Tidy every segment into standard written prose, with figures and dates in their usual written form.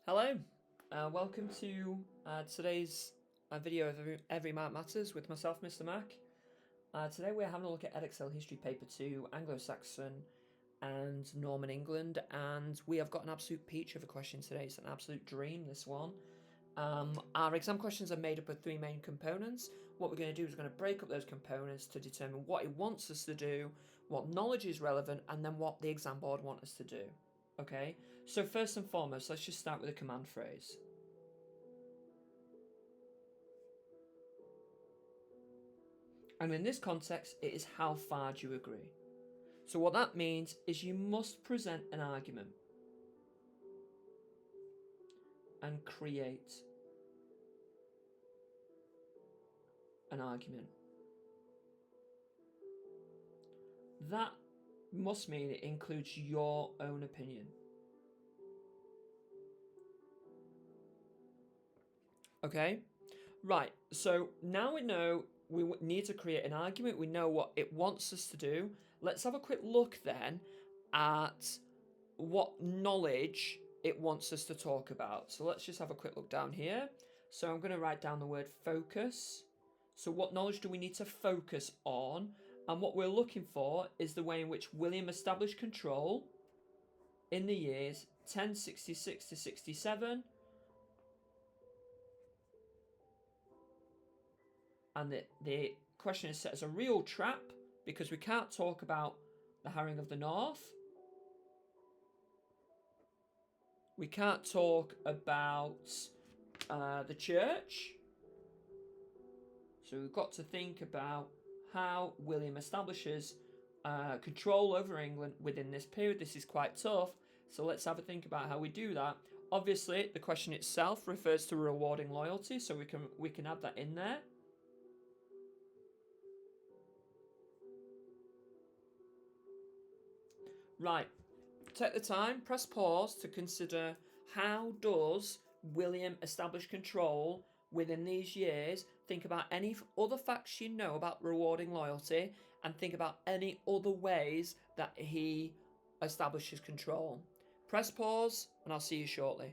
Hello, welcome to today's video of Every Mark Matters with myself, Mr. Mac. Today we're having a look at Edexcel History Paper 2, Anglo-Saxon and Norman England, and we have got an absolute peach of a question today. It's an absolute dream, this one. Our exam questions are made up of three main components. What we're going to do is we're going to break up those components to determine what it wants us to do, what knowledge is relevant, and then what the exam board want us to do. Okay, so first and foremost, let's just start with a command phrase. And in this context, it is how far do you agree? So what that means is you must present an argument and create an argument. That must mean it includes your own opinion. Okay, right, so now we know we need to create an argument, we know what it wants us to do. Let's have a quick look then at what knowledge it wants us to talk about. So let's just have a quick look down here. So I'm going to write down the word focus. So what knowledge do we need to focus on? And what we're looking for is the way in which William established control in the years 1066 to 67. And the question is set as a real trap because we can't talk about the harrying of the North. We can't talk about the church. So we've got to think about how William establishes control over England within this period. This is quite tough, so let's have a think about how we do that. Obviously, the question itself refers to rewarding loyalty, so we can add that in there. Right, take the time, press pause to consider how does William establish control within these years. Think about any other facts you know about rewarding loyalty and think about any other ways that he establishes control. Press pause and I'll see you shortly.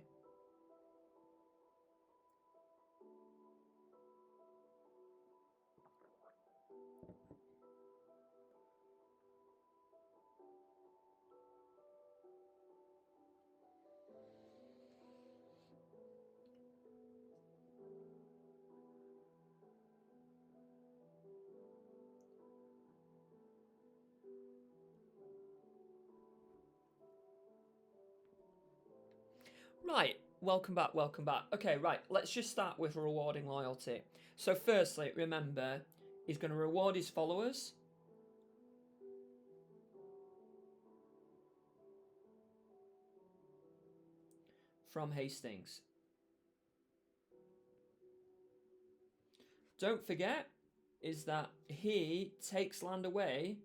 Right, welcome back, welcome back. Okay, right, let's just start with rewarding loyalty. So firstly, remember, he's going to reward his followers. From Hastings. Don't forget is that he takes land away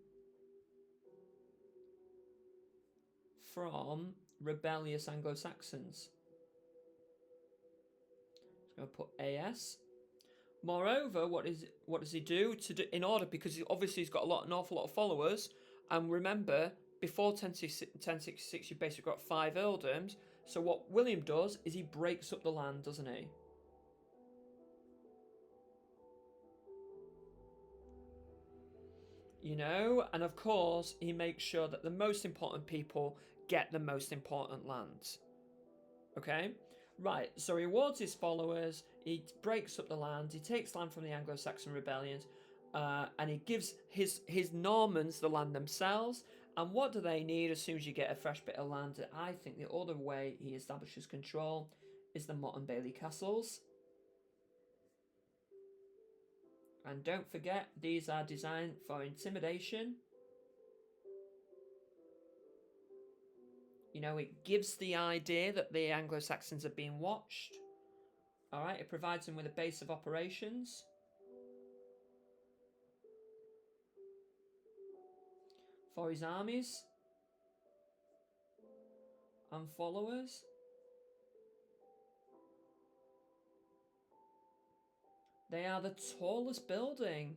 from rebellious Anglo-Saxons. Just going to put AS. Moreover, what does he do in order, because obviously he's got an awful lot of followers, and remember before 1066 you basically got 5 earldoms. So what William does is he breaks up the land, doesn't he? You know, and of course he makes sure that the most important people get the most important lands. Okay, right, so he rewards his followers, he breaks up the land, he takes land from the Anglo-Saxon rebellions, and he gives his Normans the land themselves. And what do they need as soon as you get a fresh bit of land? I think the other way he establishes control is the Motte and Bailey castles. And don't forget, these are designed for intimidation. You know, it gives the idea that the Anglo-Saxons are being watched. Alright, it provides them with a base of operations. For his armies and followers. They are the tallest building.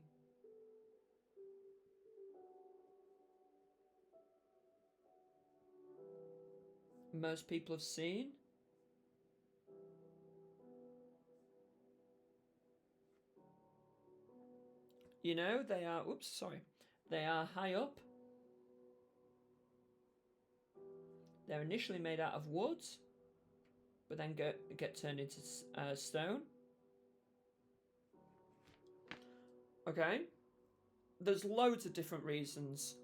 Most people have seen. you know, they are, they are high up. They're initially made out of wood, but then get turned into stone. Okay, there's loads of different reasons,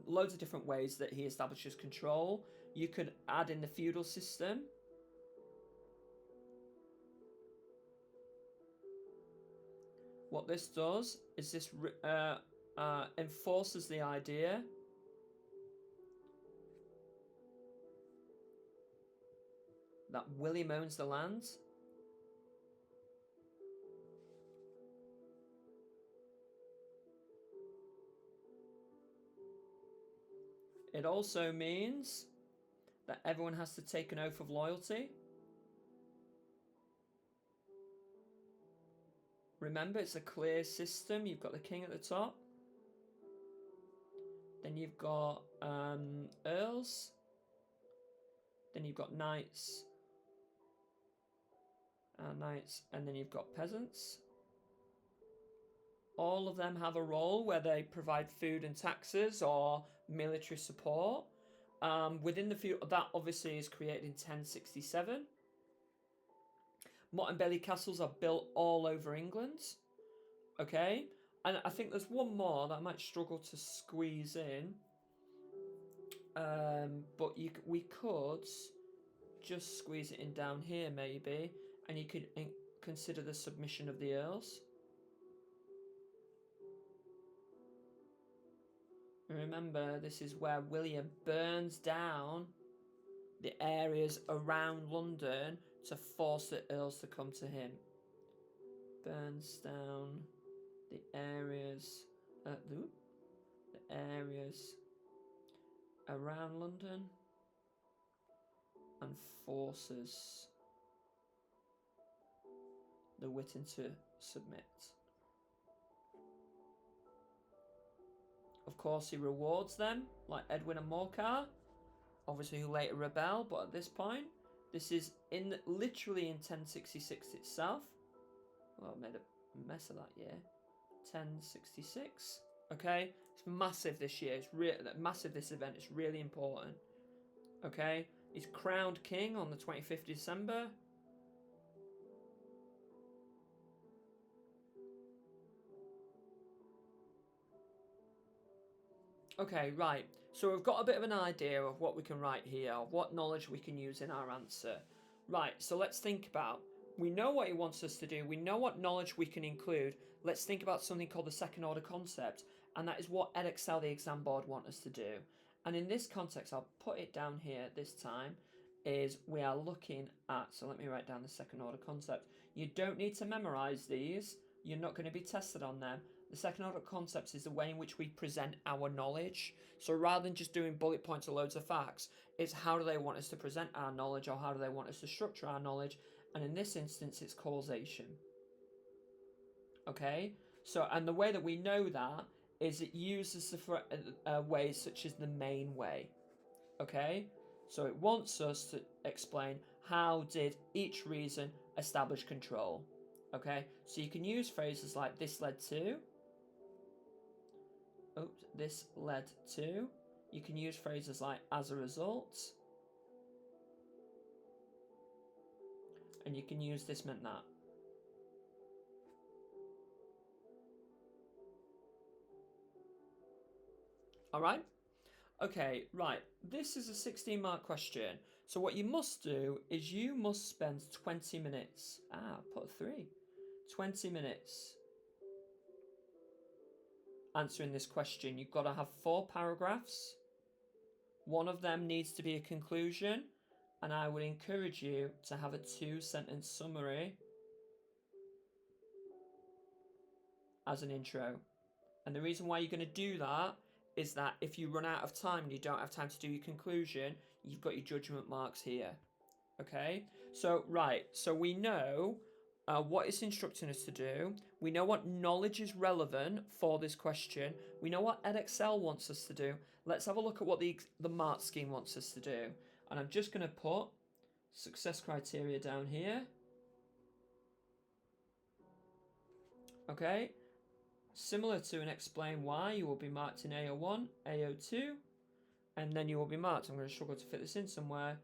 loads of different ways that he establishes control. You could add in the feudal system. What this does is this enforces the idea that William owns the land. It also means that everyone has to take an oath of loyalty. Remember, it's a clear system. You've got the king at the top. Then you've got earls. Then you've got knights. And then you've got peasants. All of them have a role where they provide food and taxes or military support. Within the feudal, that obviously is created in 1067. Motte and Bailey castles are built all over England. Okay, and I think there's one more that I might struggle to squeeze in. But we could just squeeze it in down here maybe, and you could consider the submission of the earls. Remember, this is where William burns down the areas around London to force the earls to come to him. Burns down the areas, the areas around London and forces the Witan to submit. Of course, he rewards them, like Edwin and Morcar, obviously who later rebel, but at this point, this is literally in 1066 itself. Well, I made a mess of that year. 1066. Okay, it's massive this year. It's really massive. This event is really important. Okay, he's crowned king on the 25th of December. Okay, right. So we've got a bit of an idea of what we can write here, of what knowledge we can use in our answer. Right, so let's think about, we know what he wants us to do, we know what knowledge we can include. Let's think about something called the second order concept, and that is what Edexcel, the exam board, want us to do. And in this context, I'll put it down here this time, is we are looking at, so let me write down the second order concept. You don't need to memorize these, you're not going to be tested on them. The second order concepts is the way in which we present our knowledge. So rather than just doing bullet points or loads of facts, it's how do they want us to present our knowledge, or how do they want us to structure our knowledge. And in this instance, it's causation. Okay? So, and the way that we know that is it uses the ways such as the main way. Okay? So it wants us to explain how did each reason establish control. Okay? So you can use phrases like this led to. Oops, this led to. You can use phrases like as a result. And you can use this meant that. Alright? Okay, right. This is a 16-mark question. So what you must do is you must spend 20 minutes. Put 3. 20 minutes answering this question. You've got to have 4 paragraphs. One of them needs to be a conclusion, and I would encourage you to have a 2-sentence summary as an intro. And the reason why you're going to do that is that if you run out of time and you don't have time to do your conclusion, you've got your judgment marks here. Okay? So, right. So we know what it's instructing us to do. We know what knowledge is relevant for this question. We know what Edexcel wants us to do. Let's have a look at what the mark scheme wants us to do. And I'm just going to put success criteria down here. Okay. similar to an explain why, you will be marked in AO1, AO2, and then you will be marked, I'm going to struggle to fit this in somewhere,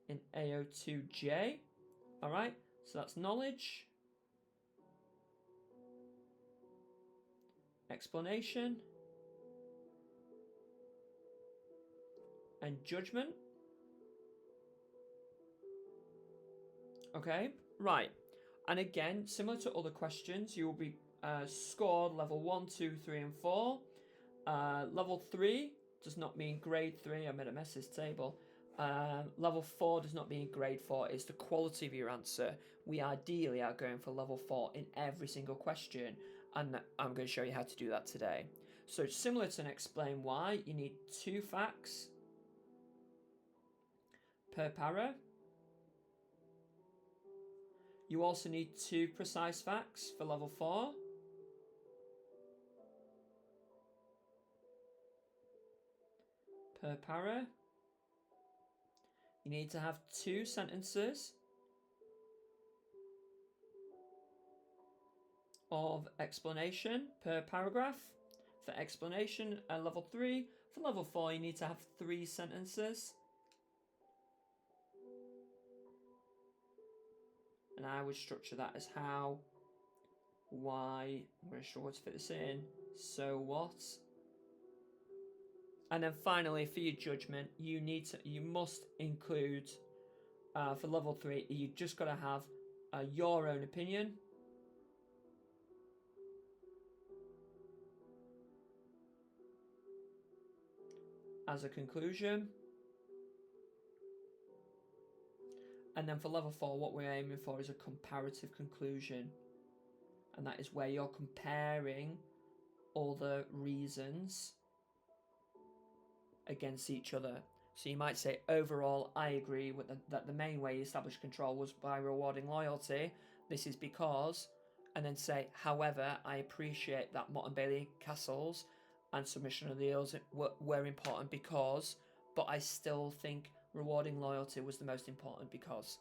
in AO2J. Alright, so that's knowledge, explanation, and judgment. Okay, right. And again, similar to other questions, you will be scored level 1, 2, 3, and 4. Level 3 does not mean grade 3. I made a mess of this table. Level 4 does not mean grade 4. It's the quality of your answer. We ideally are going for level 4 in every single question, and I'm going to show you how to do that today. So similar to an explain why, you need 2 facts per para. You also need 2 precise facts for level 4. Per para. You need to have 2 sentences of explanation per paragraph for explanation at level 3. For level 4, you need to have 3 sentences. And I would structure that as how, why, I'm going to struggle to fit this in, so what. And then finally, for your judgment, you must include, for level 3, you just got to have your own opinion. As a conclusion. And then for level 4, what we're aiming for is a comparative conclusion. And that is where you're comparing all the reasons against each other. So you might say, overall, I agree with that the main way you established control was by rewarding loyalty. This is because, and then say, however, I appreciate that Motte and Bailey castles and submission of the earls were important because, but I still think rewarding loyalty was the most important because.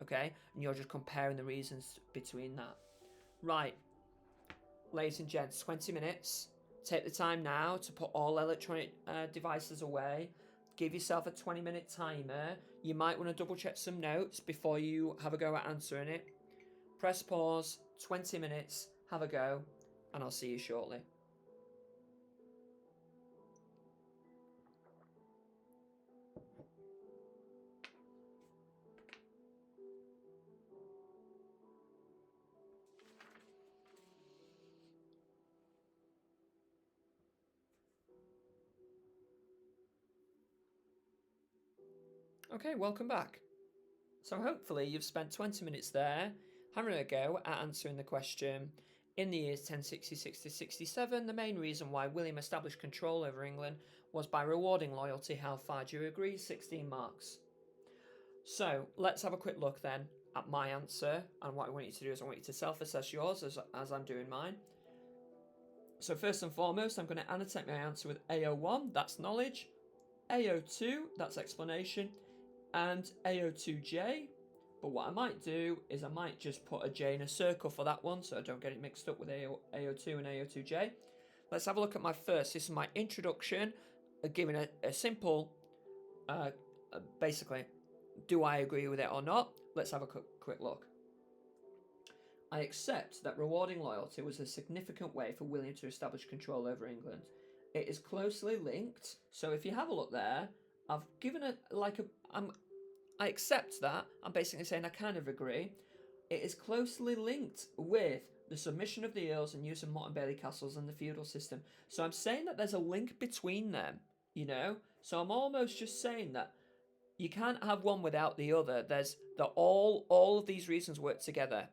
Okay? And you're just comparing the reasons between that. Right. Ladies and gents, 20 minutes. Take the time now to put all electronic devices away. Give yourself a 20-minute timer. You might want to double check some notes before you have a go at answering it. Press pause, 20 minutes, have a go, and I'll see you shortly. Okay, welcome back. So hopefully you've spent 20 minutes there having a go at answering the question. In the years 1066 to 67, the main reason why William established control over England was by rewarding loyalty. How far do you agree? 16 marks. So let's have a quick look then at my answer, and what I want you to do is I want you to self-assess yours as I'm doing mine. So first and foremost, I'm going to annotate my answer with AO1, that's knowledge, AO2, that's explanation, and AO2J. But what I might do is I might just put a J in a circle for that one so I don't get it mixed up with AO2 and AO2J. Let's have a look at my first. This is my introduction, giving a simple, basically, do I agree with it or not? Let's have a quick look. I accept that rewarding loyalty was a significant way for William to establish control over England. It is closely linked. So if you have a look there, I've given I accept that. I'm basically saying I kind of agree. It is closely linked with the submission of the earls and use of Motte and Bailey castles and the feudal system. So I'm saying that there's a link between them, you know? So I'm almost just saying that you can't have one without the other. There's all of these reasons work together.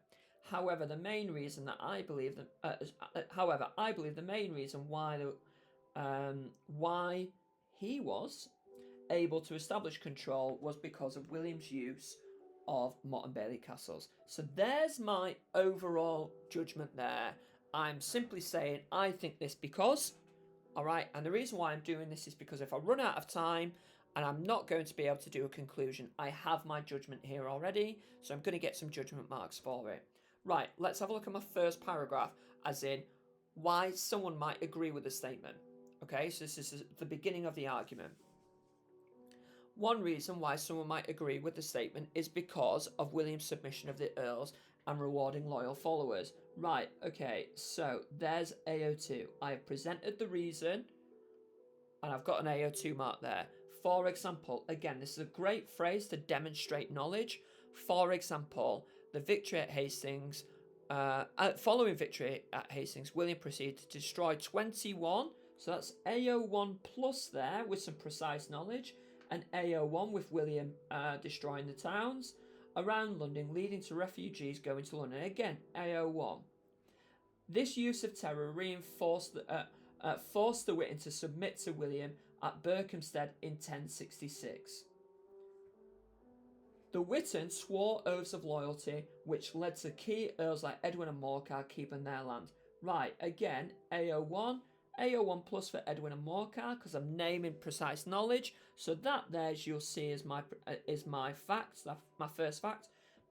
However, the main reason that I believe I believe the main reason why he was able to establish control was because of William's use of Motte and Bailey castles. So there's my overall judgment there. I'm simply saying I think this because, alright, and the reason why I'm doing this is because if I run out of time and I'm not going to be able to do a conclusion, I have my judgment here already, so I'm going to get some judgment marks for it. Right, let's have a look at my first paragraph, as in, why someone might agree with the statement. Okay, so this is the beginning of the argument. One reason why someone might agree with the statement is because of William's submission of the earls and rewarding loyal followers. Right, okay, so there's AO2. I have presented the reason, and I've got an AO2 mark there. For example, again, this is a great phrase to demonstrate knowledge. For example, the victory at Hastings, following victory at Hastings, William proceeded to destroy 21. So that's AO1 plus there with some precise knowledge, and AO1 with William destroying the towns around London, leading to refugees going to London. Again, AO1. This use of terror reinforced forced the Witan to submit to William at Berkhamsted in 1066. The Witan swore oaths of loyalty, which led to key earls like Edwin and Morcar keeping their land. Right, again, AO1. AO1 plus for Edwin and Morcar, because I'm naming precise knowledge. So that there, as you'll see, is my fact, my first fact.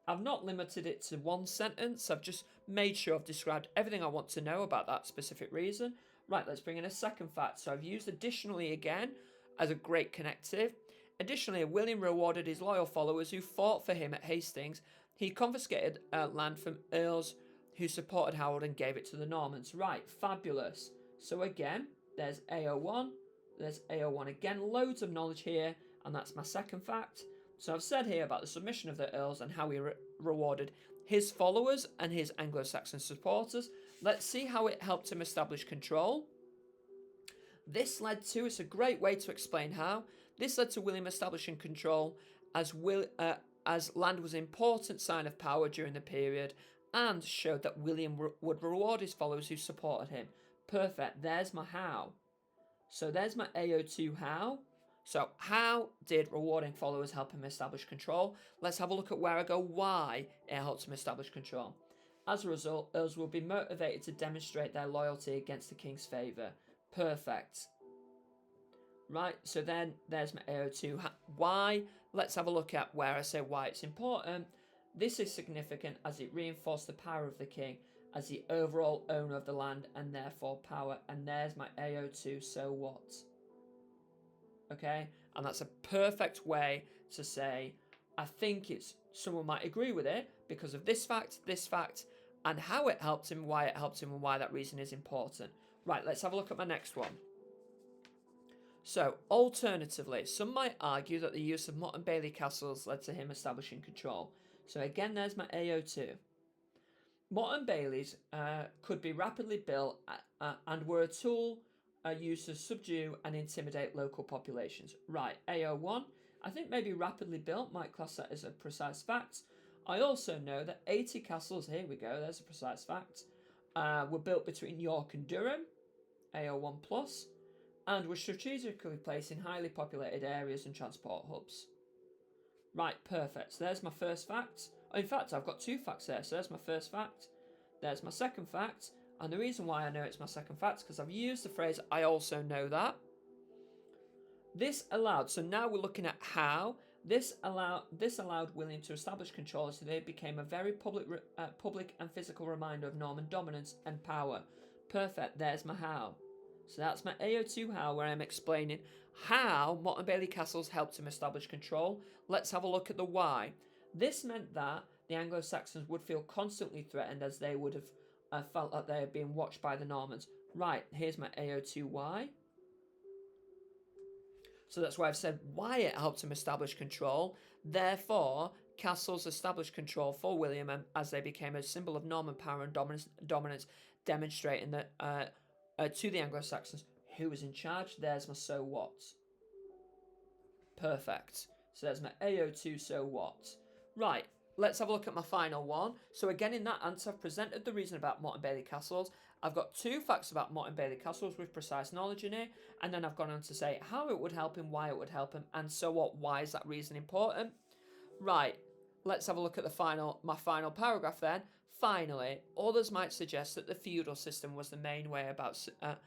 I've not limited it to one sentence. I've just made sure I've described everything I want to know about that specific reason. Right, let's bring in a second fact. So I've used additionally again as a great connective. Additionally, William rewarded his loyal followers who fought for him at Hastings. He confiscated land from earls who supported Harold and gave it to the Normans. Right, fabulous. So again, there's AO1, there's AO1 again, loads of knowledge here, and that's my second fact. So I've said here about the submission of the earls and how he rewarded his followers and his Anglo-Saxon supporters. Let's see how it helped him establish control. This led to, it's a great way to explain how, this led to William establishing control as land was an important sign of power during the period, and showed that William would reward his followers who supported him. Perfect, there's my how. So there's my AO2 how. So how did rewarding followers help him establish control? Let's have a look at where I go why it helps him establish control. As a result, earls will be motivated to demonstrate their loyalty against the king's favour. Perfect. Right, so then there's my AO2 why. Let's have a look at where I say why it's important. This is significant as it reinforced the power of the king as the overall owner of the land and therefore power. And there's my AO2 so what. Okay, and that's a perfect way to say I think it's someone might agree with it because of this fact, and how it helped him, why it helped him, and why that reason is important. Right, let's have a look at my next one. So, alternatively, some might argue that the use of Motte and Bailey castles led to him establishing control. So again, there's my AO2. Motte and Baileys could be rapidly built and were a tool used to subdue and intimidate local populations. Right, AO1. I think maybe rapidly built might class that as a precise fact. I also know that 80 castles, here we go, there's a precise fact, were built between York and Durham, AO1 plus, and were strategically placed in highly populated areas and transport hubs. Right, perfect. So there's my first fact. In fact, I've got two facts there. So there's my first fact. There's my second fact. And the reason why I know it's my second fact is because I've used the phrase, I also know that. This allowed, so now we're looking at how. This allowed William to establish control so they became a very public and physical reminder of Norman dominance and power. Perfect, there's my how. So that's my AO2 how, where I'm explaining how Motte and Bailey castles helped him establish control. Let's have a look at the why. This meant that the Anglo-Saxons would feel constantly threatened as they would have felt that they had been watched by the Normans. Right, here's my AO2 why. So that's why I've said why it helped him establish control. Therefore, castles established control for William as they became a symbol of Norman power and dominance, demonstrating that to the Anglo-Saxons who was in charge. There's my so what. Perfect. So there's my AO2 so what. Right, let's have a look at my final one. So again, in that answer, I've presented the reason about Motte and Bailey castles. I've got two facts about Motte and Bailey castles with precise knowledge in it, and then I've gone on to say how it would help him, why it would help him, and so what. Why is that reason important? Right, let's have a look at my final paragraph then. Finally, others might suggest that the feudal system was the main way of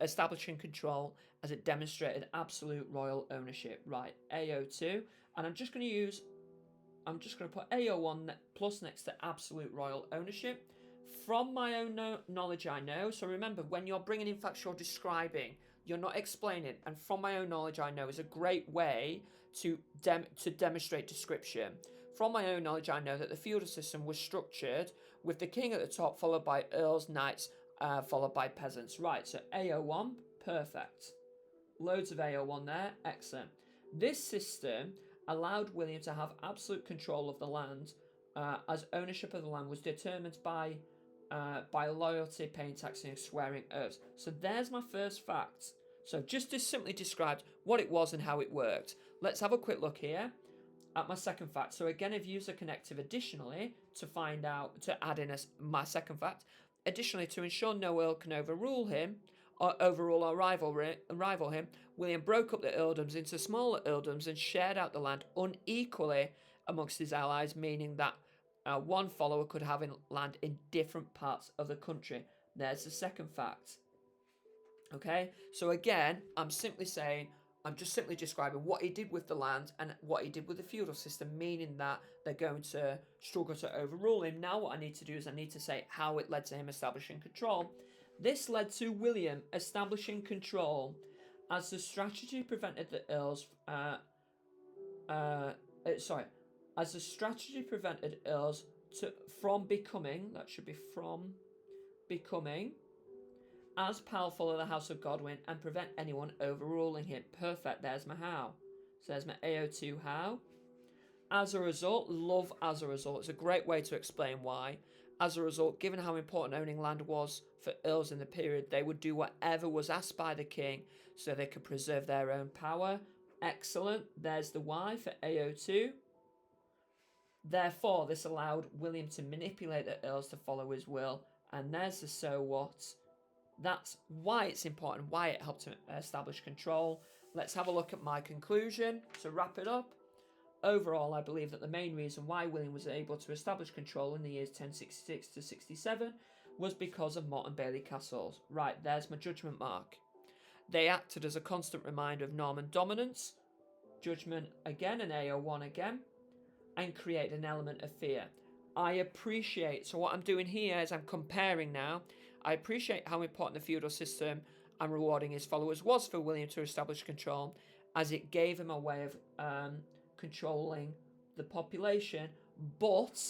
establishing control as it demonstrated absolute royal ownership. Right, AO2, and I'm just going to put AO1 plus next to absolute royal ownership. From my own knowledge, I know. So remember, when you're bringing in facts, you're describing, you're not explaining. And from my own knowledge, I know is a great way to demonstrate description. From my own knowledge, I know that the feudal system was structured with the king at the top, followed by earls, knights, followed by peasants. Right, so AO1, perfect. Loads of AO1 there, excellent. This system allowed William to have absolute control of the land, as ownership of the land was determined by loyalty, paying taxes, and swearing oaths. So there's my first fact. So just as simply described what it was and how it worked. Let's have a quick look here at my second fact. So again, I've used a connective additionally to add in my second fact. Additionally, to ensure no earl can overrule him or rival him, William broke up the earldoms into smaller earldoms and shared out the land unequally amongst his allies, meaning that one follower could have land in different parts of the country. There's the second fact. Okay, so again, I'm just simply describing what he did with the land and what he did with the feudal system, meaning that they're going to struggle to overrule him. Now what I need to do is I need to say how it led to him establishing control. This led to William establishing control as the strategy prevented the earls from becoming as powerful as the House of Godwin and prevent anyone overruling him. Perfect, there's my how. So there's my AO2 how. As a result, it's a great way to explain why. As a result, given how important owning land was for earls in the period, they would do whatever was asked by the king so they could preserve their own power. Excellent, there's the why for AO2. Therefore, this allowed William to manipulate the earls to follow his will. And there's the so what. That's why it's important, why it helped to establish control. Let's have a look at my conclusion. To wrap it up, overall, I believe that the main reason why William was able to establish control in the years 1066 to 67 was because of Motte and Bailey castles. Right, there's my judgment mark. They acted as a constant reminder of Norman dominance, judgment again, and AO1 again, and created an element of fear. I appreciate, so what I'm doing here is I'm comparing now. I appreciate how important the feudal system and rewarding his followers was for William to establish control, as it gave him a way of controlling the population. But,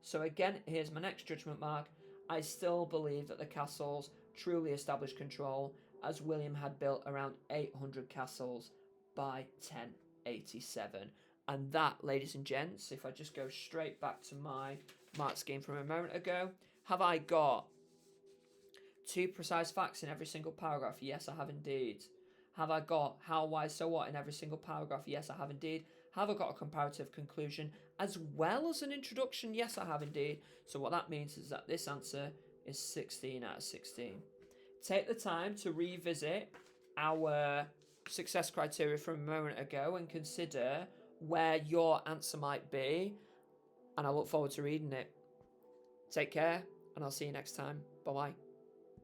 so again, here's my next judgment mark, I still believe that the castles truly established control, as William had built around 800 castles by 1087. And that, ladies and gents, if I just go straight back to my mark scheme from a moment ago, have I got 2 precise facts in every single paragraph? Yes, I have indeed. Have I got how, why, so what in every single paragraph? Yes, I have indeed. Have I got a comparative conclusion as well as an introduction? Yes, I have indeed. So what that means is that this answer is 16 out of 16. Take the time to revisit our success criteria from a moment ago and consider where your answer might be, and I look forward to reading it. Take care, and I'll see you next time. Bye-bye.